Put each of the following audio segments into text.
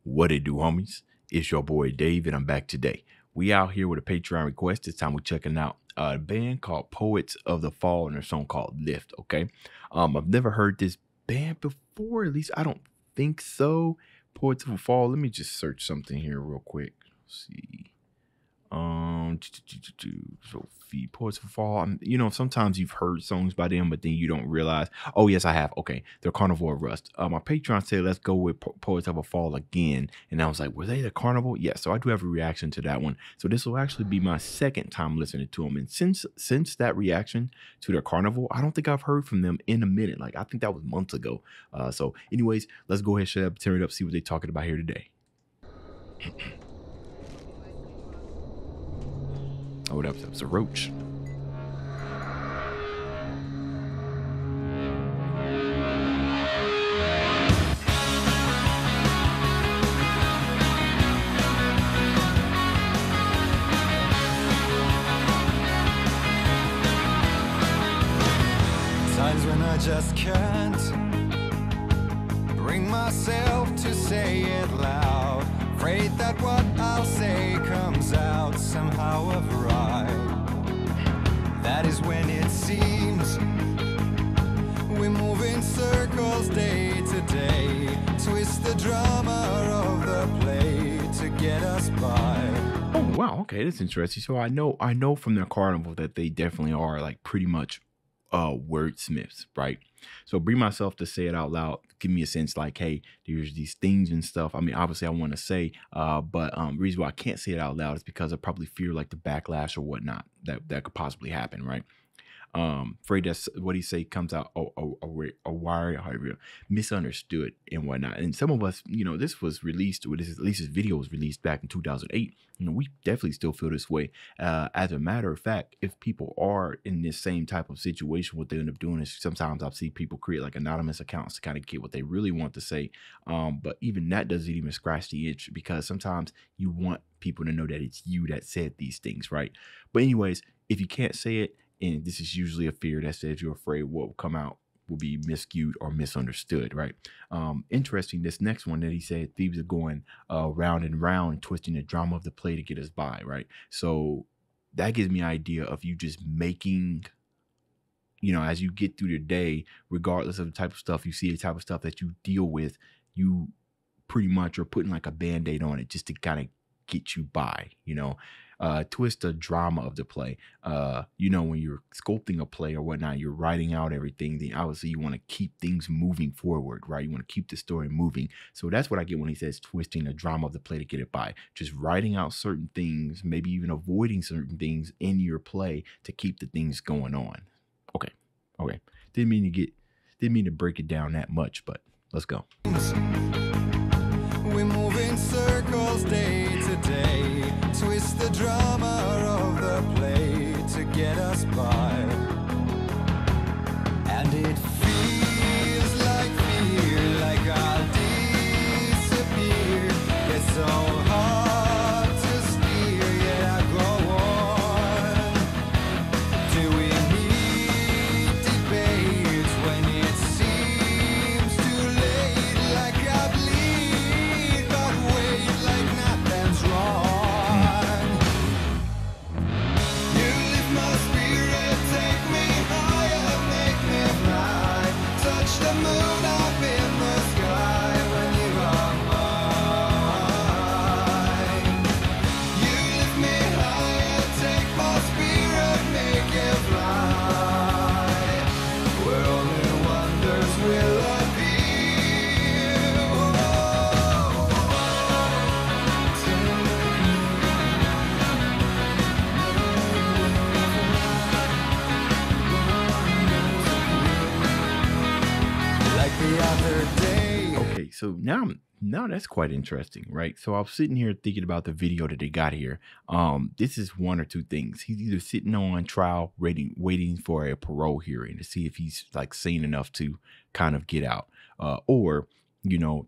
What it do, homies? It's your boy Dave, and I'm back today. We out here with a Patreon request. This time we're checking out a band called Poets of the Fall and their song called Lift. Okay, I've never heard this band before. At least I don't think so. Poets of the Fall. Let me just search something here real quick. Let's see. So feed Poets of the Fall. Sometimes you've heard songs by them, but then you don't realize. Oh yes, I have. Okay, they're Carnival of Rust. My Patreon said let's go with Poets of the Fall again, and I was like, were they the Carnival? Yeah. So I do have a reaction to that one. So this will actually be my second time listening to them, and since that reaction to their Carnival, I don't think I've heard from them in a minute. Like I think that was months ago. So anyways, let's go ahead, shut up, turn it up, see what they're talking about here today. Oh, that was a roach. Times when I just can't bring myself to say it loud. Afraid that what I'll say comes out somehow of right. That is when it seems we move in circles day to day, twist the drama of the play to get us by. Oh wow, okay, that's interesting. So I know from their Carnival that they definitely are like pretty much wordsmiths, right? So bring myself to say it out loud, give me a sense like, hey, there's these things and stuff. I mean, obviously I want to say, but reason why I can't say it out loud is because I probably fear like the backlash or whatnot that could possibly happen, right? Afraid that's what he say comes out a wire misunderstood and whatnot. And some of us, this was released, or at least this video was released back in 2008. We definitely still feel this way. As a matter of fact, if people are in this same type of situation, what they end up doing is sometimes I've seen people create like anonymous accounts to kind of get what they really want to say. But even that doesn't even scratch the itch, because sometimes you want people to know that it's you that said these things, right? But anyways, if you can't say it, and this is usually a fear that says you're afraid what will come out will be miscued or misunderstood, right? Interesting, this next one that he said, thieves are going round and round, twisting the drama of the play to get us by, right? So that gives me an idea of you just making, as you get through the day, regardless of the type of stuff you see, the type of stuff that you deal with, you pretty much are putting like a Band-Aid on it just to kind of get you by, twist the drama of the play. When you're sculpting a play or whatnot, you're writing out everything, then obviously you want to keep things moving forward, right? You want to keep the story moving. So that's what I get when he says twisting the drama of the play to get it by. Just writing out certain things, maybe even avoiding certain things in your play to keep the things going on. Okay. Didn't mean to break it down that much, but let's go. We move in circles day to day, twist the drama of the play to get us by. And it feels like fear, like I'll disappear. It's so hard to steer, yet I go on. Do we need debates when it seems too late, like I bleed, but wait, like nothing's wrong. You lift my spirit, take me higher, make me fly, touch the moon up in the sky when you are mine. You lift me higher, take my spirit, make it fly, where only wonders will like the other day. Okay, so now that's quite interesting, right? So I was sitting here thinking about the video that they got here. This is one or two things. He's either sitting on trial, waiting for a parole hearing to see if he's like sane enough to kind of get out, or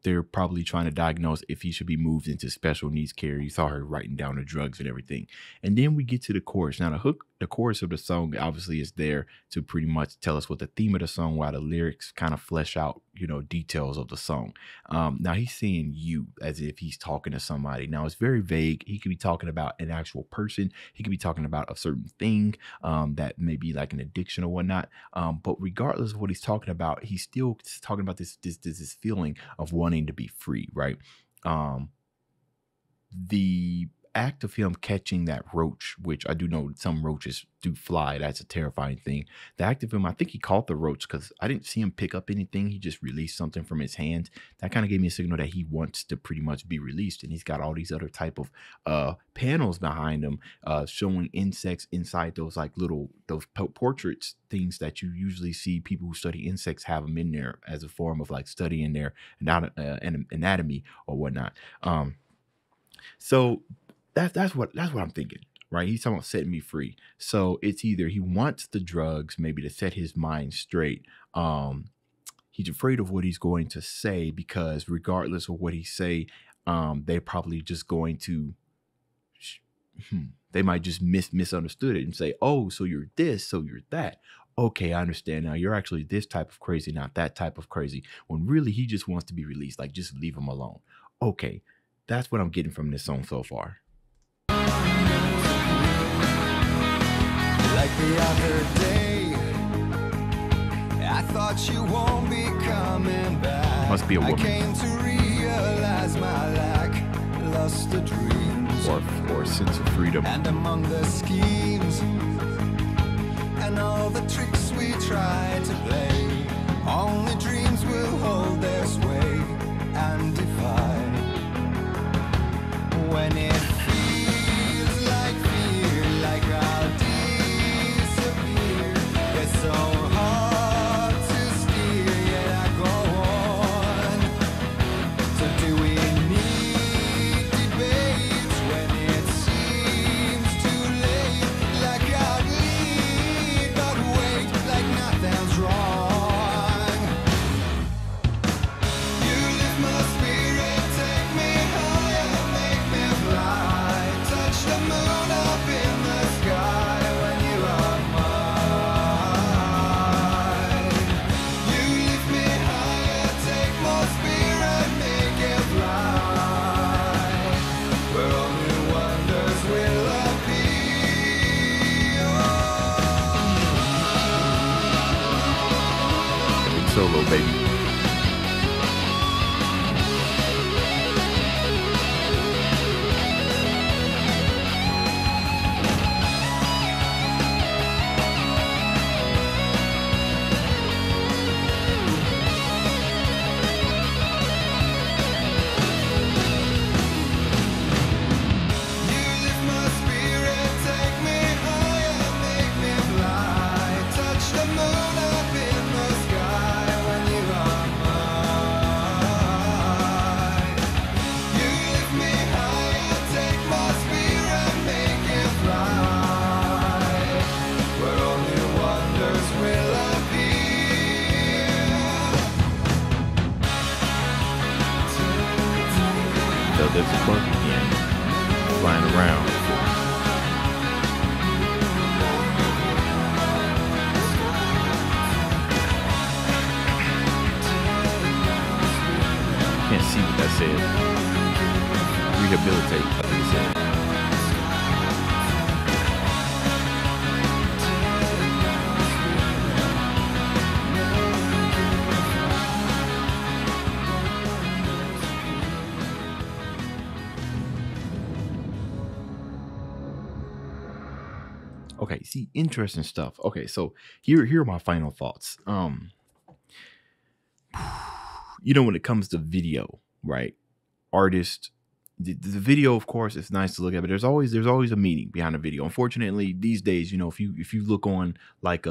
they're probably trying to diagnose if he should be moved into special needs care. You saw her writing down the drugs and everything. And then we get to the chorus. Now, the chorus of the song obviously is there to pretty much tell us what the theme of the song, while the lyrics kind of flesh out, details of the song. Now he's saying you as if he's talking to somebody. Now it's very vague. He could be talking about an actual person. He could be talking about a certain thing that may be like an addiction or whatnot. But regardless of what he's talking about, he's still talking about this feeling of wanting to be free, right? The act of him catching that roach, which I do know some roaches do fly, that's a terrifying thing. The act of him, I think he caught the roach because I didn't see him pick up anything. He just released something from his hand. That kind of gave me a signal that he wants to pretty much be released. And he's got all these other type of panels behind him showing insects inside those like those portraits, things that you usually see people who study insects have them in there as a form of like studying their anatomy or whatnot. So that's what I'm thinking, right? He's talking about setting me free. So it's either he wants the drugs maybe to set his mind straight. He's afraid of what he's going to say because regardless of what he say, they're probably just going to they might just misunderstood it and say, oh, so you're this, so you're that. Okay, I understand now. You're actually this type of crazy, not that type of crazy. When really he just wants to be released. Like, just leave him alone. Okay, that's what I'm getting from this song so far. Like the other day, I thought you won't be coming back. Must be a woman. I came to realize my lack, lost the dreams, or a sense of freedom. and among the schemes and all the tricks we try to play, only dreams will hold their sway and defy. When it feels like fear, like I'll disappear, it's so hard to steer, yet I go on. So do we need debates when it seems too late? Like I'll lead, but wait, like nothing's wrong. You lift my spirit, take me higher, make me fly, touch the moon up in the sky when you are mine. You lift me higher, take more spirit, make it fly, where only wonders will appear. Epic solo, baby. You lift my spirit, take me higher, make me fly, touch the moon up in the sky when you are mine. You lift me higher, take my spirit, make it fly, where only wonders will appear. So there's a bug again flying around. Can't see what that said. Rehabilitate, I think it said. Okay, see, interesting stuff. Okay, so here are my final thoughts. When it comes to video, right? Artist, the video, of course, it's nice to look at, but there's always a meaning behind a video. Unfortunately, these days, if you look on like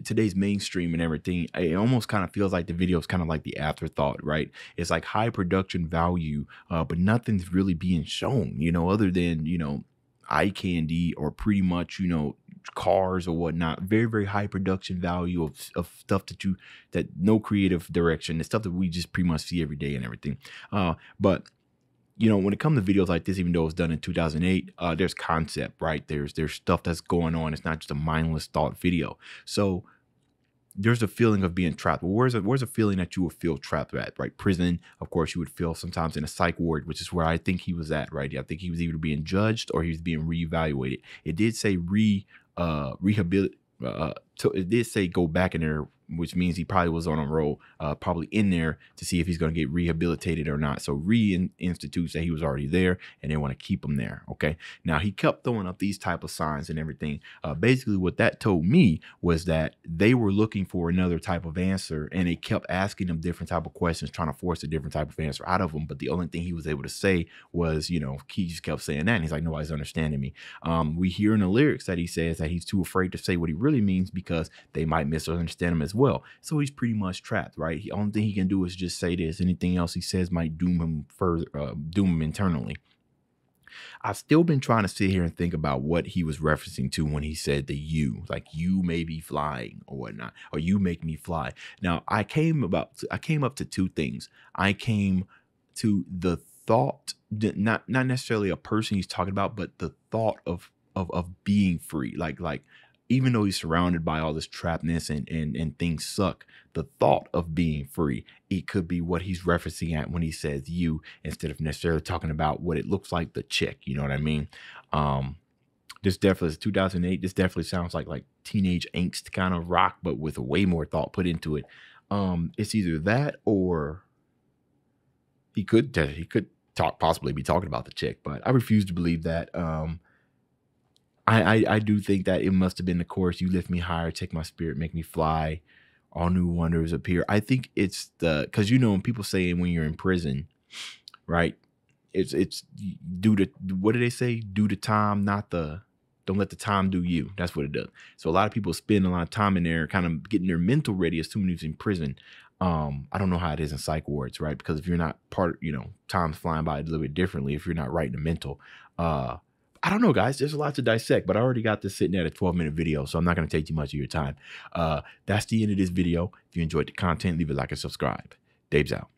today's mainstream and everything, it almost kind of feels like the video is kind of like the afterthought, right? It's like high production value, but nothing's really being shown, other than eye candy or pretty much cars or whatnot. Very, very high production value of stuff that no creative direction, the stuff that we just pretty much see every day and everything. But you know, when it comes to videos like this, even though it was done in 2008, there's concept, right? There's stuff that's going on. It's not just a mindless thought video. So there's a feeling of being trapped. Well, where's a feeling that you would feel trapped at, right? Prison, of course, you would feel sometimes in a psych ward, which is where I think he was at, right? I think he was either being judged or he was being reevaluated. It did say rehabilitate. It did say go back in there, which means he probably was on a roll, probably in there to see if he's going to get rehabilitated or not. So reinstitutes that he was already there and they want to keep him there. Okay. Now he kept throwing up these type of signs and everything. Basically what that told me was that they were looking for another type of answer and they kept asking him different type of questions, trying to force a different type of answer out of him. But the only thing he was able to say was, you know, he just kept saying that. And he's like, nobody's understanding me. We hear in the lyrics that he says that he's too afraid to say what he really means because they might misunderstand him as well. So he's pretty much trapped, right? The only thing he can do is just say this. Anything else he says might doom him further, doom him internally. I've still been trying to sit here and think about what he was referencing to when he said the you, like you may be flying or whatnot, or you make me fly. Now I came up to two things. I came to the thought, not necessarily a person he's talking about, but the thought of being free. Like even though he's surrounded by all this trapness and things suck, the thought of being free, it could be what he's referencing at when he says you, instead of necessarily talking about what it looks like, the chick, you know what I mean? This definitely is 2008. This definitely sounds like teenage angst kind of rock, but with way more thought put into it. It's either that or he could possibly be talking about the chick, but I refuse to believe that. I do think that it must have been the chorus, you lift me higher, take my spirit, make me fly, all new wonders appear. I think it's because, you know, when people say when you're in prison, right, it's due to, what do they say? Do the time, don't let the time do you. That's what it does. So a lot of people spend a lot of time in there kind of getting their mental ready, assuming he's in prison. I don't know how it is in psych wards, right? Because if you're not you know, time's flying by a little bit differently if you're not right in the mental. I don't know, guys. There's a lot to dissect, but I already got this sitting at a 12-minute video, so I'm not going to take too much of your time. That's the end of this video. If you enjoyed the content, leave a like and subscribe. Dave's out.